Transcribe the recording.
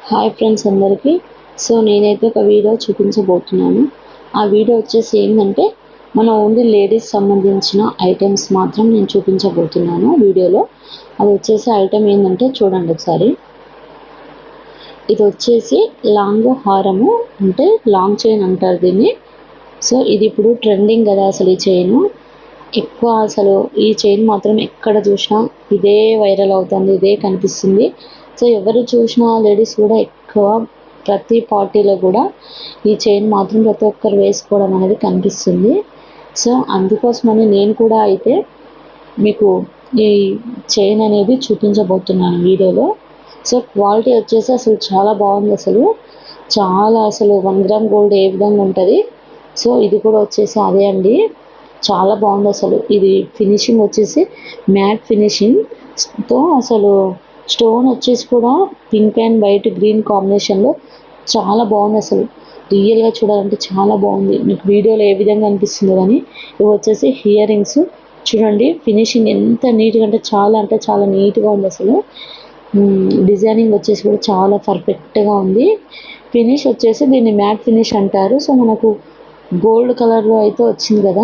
Hi friends అందరికీ. So నేనైతే ఒక వీడియో చూపించబోతున్నాను. ఆ వీడియో వచ్చేసి ఏంటంటే మన ఓన్లీ లేడీస్ సంబంధించిన ఐటమ్స్ మాత్రం నేను చూపించబోతున్నాను వీడియోలో. అది వచ్చేసి ఐటమ్ ఏంటంటే చూడండి ఒకసారి. ఇది వచ్చేసి లాంగ్ హారము, అంటే లాంగ్ చైన్ అంటారు దీన్ని. సో ఇది ఇప్పుడు ట్రెండింగ్ కదా అసలు ఈ చైన్. ఎక్కువ అసలు ఈ చైన్ మాత్రం ఎక్కడ చూసినా ఇదే వైరల్ అవుతుంది, ఇదే కనిపిస్తుంది. సో ఎవరు చూసినా లేడీస్ కూడా ఎక్కువ ప్రతి పార్టీలో కూడా ఈ చైన్ మాత్రం ప్రతి ఒక్కరు వేసుకోవడం అనేది కనిపిస్తుంది. సో అందుకోసమని నేను కూడా అయితే మీకు ఈ చైన్ అనేది చూపించబోతున్నాను వీడియోలో. సో క్వాలిటీ వచ్చేసి అసలు చాలా బాగుంది. అసలు 1 గ్రామ్ గోల్డ్ ఏ విధంగా ఉంటుంది, సో ఇది కూడా వచ్చేసి అదే అండి. చాలా బాగుంది అసలు. ఇది ఫినిషింగ్ వచ్చేసి మ్యాట్ ఫినిషింగ్తో, అసలు స్టోన్ వచ్చేసి కూడా పింక్ అండ్ వైట్ గ్రీన్ కాంబినేషన్లో చాలా బాగుంది. అసలు రియల్గా చూడాలంటే చాలా బాగుంది. మీకు వీడియోలో ఏ విధంగా అనిపిస్తుందో కానీ ఇవి వచ్చేసి ఇయర్ రింగ్స్. చూడండి ఫినిషింగ్ ఎంత నీట్గా అంటే చాలా నీట్గా ఉంది అసలు. డిజైనింగ్ వచ్చేసి కూడా చాలా పర్ఫెక్ట్గా ఉంది. ఫినిష్ వచ్చేసి దీన్ని మ్యాట్ ఫినిష్ అంటారు. సో మనకు గోల్డ్ కలర్లో అయితే వచ్చింది కదా.